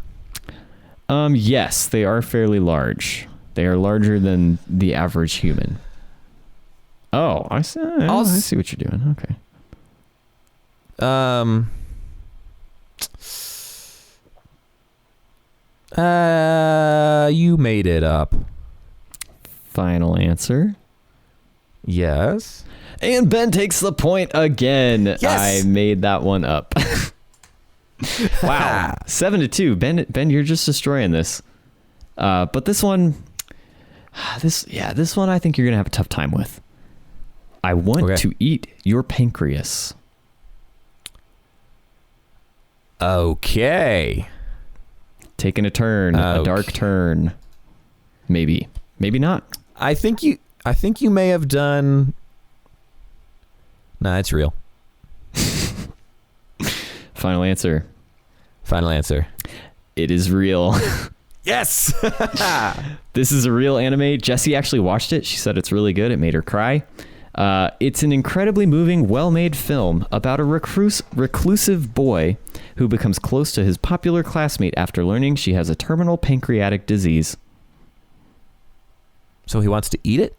S2: Yes, they are fairly large. They are larger than the average human. Oh, I see what you're doing. Okay.
S1: You made it up.
S2: Final answer.
S1: Yes.
S2: And Ben takes the point again.
S1: Yes.
S2: I made that one up. Wow. 7-2. Ben, you're just destroying this. But this one I think you're going to have a tough time with. I want to eat your pancreas.
S1: Okay.
S2: Taking a turn, a dark turn. Maybe not.
S1: I think you may have done. Nah, it's real.
S2: Final answer.
S1: Final answer.
S2: It is real.
S1: Yes.
S2: This is a real anime. Jessie actually watched it. She said it's really good. It made her cry. It's an incredibly moving, well-made film about a reclusive boy who becomes close to his popular classmate after learning she has a terminal pancreatic disease.
S1: So he wants to eat it?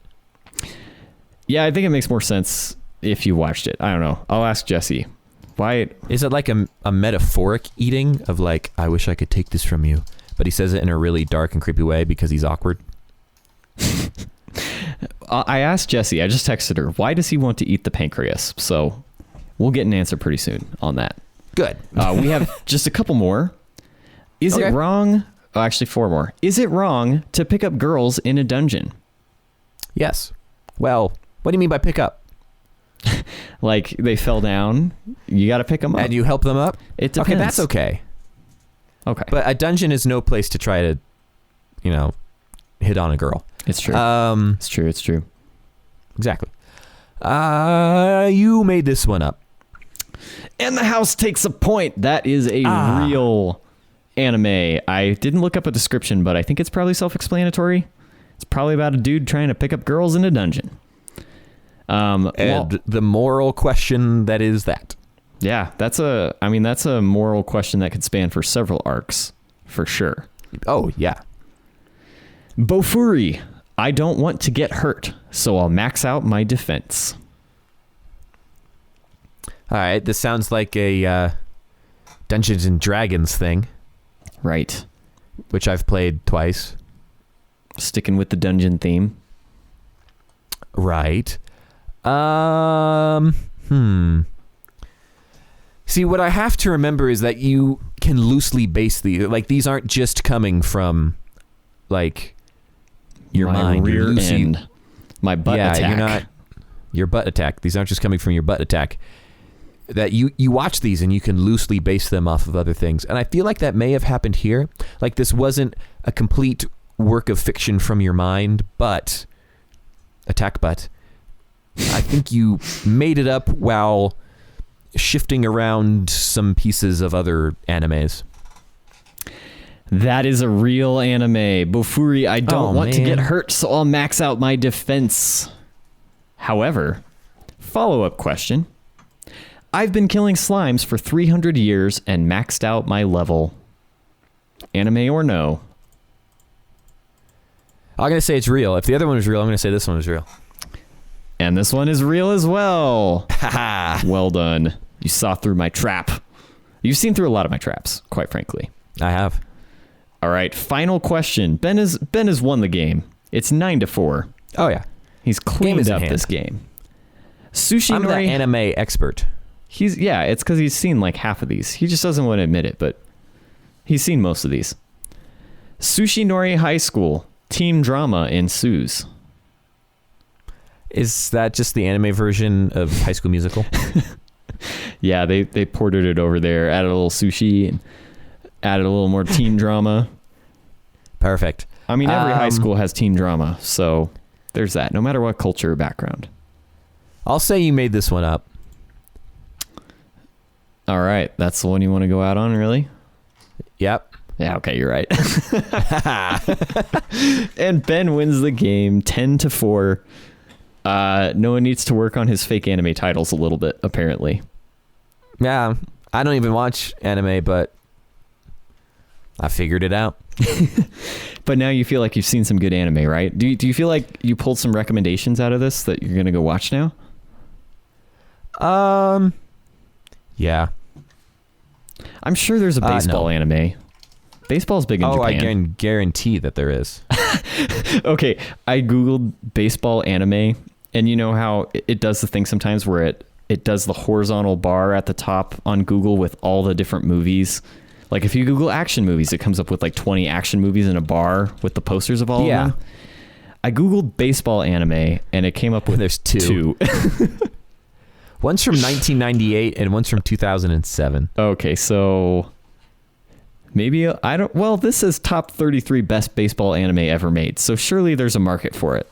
S2: Yeah, I think it makes more sense if you watched it. I don't know. I'll ask Jessie. Why?
S1: Is it like a metaphoric eating of like, I wish I could take this from you, but he says it in a really dark and creepy way because he's awkward?
S2: I asked Jessie, I just texted her, why does he want to eat the pancreas? So we'll get an answer pretty soon on that.
S1: Good.
S2: We have just a couple more. Is it wrong? Oh, actually 4 more. Is it wrong to pick up girls in a dungeon?
S1: Yes. Well, what do you mean by pick up?
S2: Like they fell down, you got to pick them up.
S1: And you help them up?
S2: It depends.
S1: Okay, that's okay.
S2: Okay.
S1: But a dungeon is no place to try to, hit on a girl.
S2: It's true. It's true.
S1: Exactly. You made this one up.
S2: And the house takes a point. That is a real anime. I didn't look up a description, but I think it's probably self-explanatory. It's probably about a dude trying to pick up girls in a dungeon.
S1: And the moral question that is that.
S2: Yeah, that's a moral question that could span for several arcs, for sure.
S1: Oh, yeah.
S2: Bofuri, I don't want to get hurt, so I'll max out my defense.
S1: All right, this sounds like a Dungeons and Dragons thing.
S2: Right.
S1: Which I've played twice.
S2: Sticking with the dungeon theme.
S1: Right. See, what I have to remember is that you can loosely base these. Like, these aren't just coming from, like, your mind.
S2: Rear end. My butt attack.
S1: Your butt attack. These aren't just coming from your butt attack. That you watch these and you can loosely base them off of other things. And I feel like that may have happened here. Like, this wasn't a complete work of fiction from your mind, but attack butt. I think you made it up while shifting around some pieces of other animes.
S2: That is a real anime. Bofuri, I don't want to get hurt, so I'll max out my defense. However, follow-up question. I've been killing slimes for 300 years and maxed out my level. Anime or no?
S1: I'm going to say it's real. If the other one was real, I'm going to say this one is real.
S2: And this one is real as well. Well done. You saw through my trap. You've seen through a lot of my traps, quite frankly.
S1: I have.
S2: All right, final question. Ben has won the game. It's 9-4.
S1: Oh, yeah.
S2: He's cleaned up this game.
S1: I'm the anime expert.
S2: It's because he's seen like half of these. He just doesn't want to admit it, but he's seen most of these. Sushinori High School. Team drama ensues.
S1: Is that just the anime version of High School Musical?
S2: Yeah, they ported it over there, added a little sushi, and added a little more teen drama.
S1: Perfect.
S2: I mean, every high school has teen drama, so there's that, no matter what culture or background.
S1: I'll say you made this one up.
S2: All right, that's the one you want to go out on, really?
S1: Yep.
S2: Yeah, okay, you're right. And Ben wins the game 10-4. Noah needs to work on his fake anime titles a little bit, apparently.
S1: Yeah, I don't even watch anime, but I figured it out.
S2: But now you feel like you've seen some good anime, right? Do you feel like you pulled some recommendations out of this that you're going to go watch now?
S1: Yeah.
S2: I'm sure there's a baseball anime. Baseball's big in Japan.
S1: I can guarantee that there is.
S2: Okay, I Googled baseball anime, and you know how it does the thing sometimes where it does the horizontal bar at the top on Google with all the different movies. Like if you Google action movies, it comes up with like 20 action movies in a bar with the posters of all of them. I Googled baseball anime, and it came up with
S1: there's two. One's from 1998 and one's from 2007.
S2: Okay, so maybe this is top 33 best baseball anime ever made. So surely there's a market for it.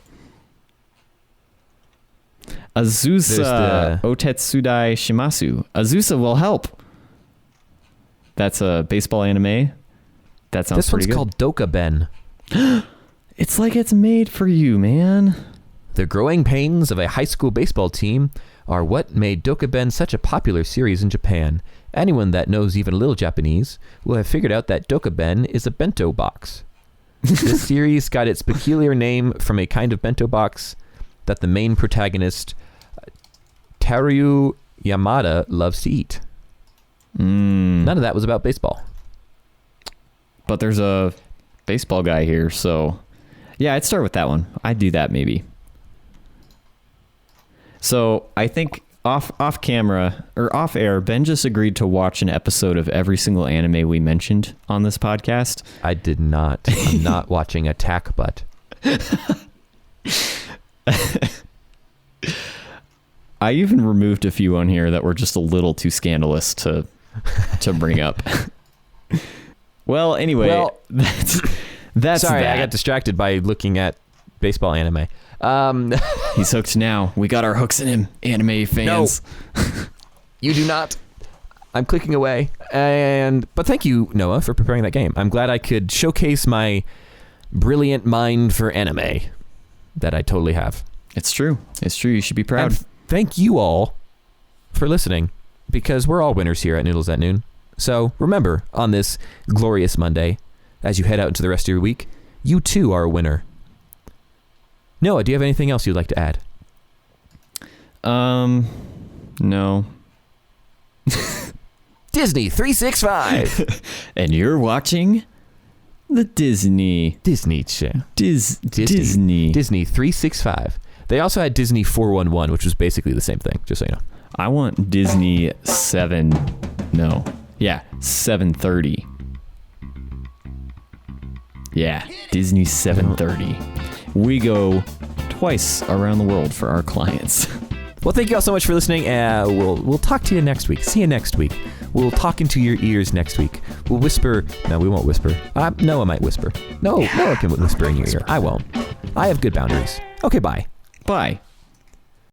S2: Azusa Otetsudai Shimasu. Azusa will help. That's a baseball anime. That sounds pretty good.
S1: This one's called Dokaben.
S2: It's like it's made for you, man.
S1: The growing pains of a high school baseball team are what made Dokaben such a popular series in Japan. Anyone that knows even a little Japanese will have figured out that Dokaben is a bento box. This series got its peculiar name from a kind of bento box that the main protagonist, Taru Yamada, loves to eat. None of that was about baseball.
S2: But there's a baseball guy here, so yeah, I'd start with that one. I'd do that maybe. So I think off camera or off air, Ben just agreed to watch an episode of every single anime we mentioned on this podcast.
S1: I did not. I'm not watching Attack Butt.
S2: I even removed a few on here that were just a little too scandalous to bring up. Well, anyway, that's
S1: sorry,
S2: that.
S1: I got distracted by looking at baseball anime.
S2: He's hooked now. We got our hooks in him, anime fans.
S1: No, you do not. I'm clicking away. But thank you, Noah, for preparing that game. I'm glad I could showcase my brilliant mind for anime that I totally have.
S2: It's true. It's true. You should be proud.
S1: And thank you all for listening, because we're all winners here at Noodles at Noon. So remember, on this glorious Monday, as you head out into the rest of your week, you too are a winner. Noah, do you have anything else you'd like to add?
S2: No.
S1: Disney 365.
S2: And you're watching the Disney
S1: channel.
S2: Disney
S1: 365. They also had Disney 411, which was basically the same thing, just so you know.
S2: I want Disney 730. Yeah, Disney 730. We go twice around the world for our clients.
S1: Well, thank you all so much for listening. We'll talk to you next week. See you next week. We'll talk into your ears next week. We'll whisper. No, we won't whisper. Noah might whisper. No, Noah can whisper in your ear. I won't. I have good boundaries. Okay, bye.
S2: Bye.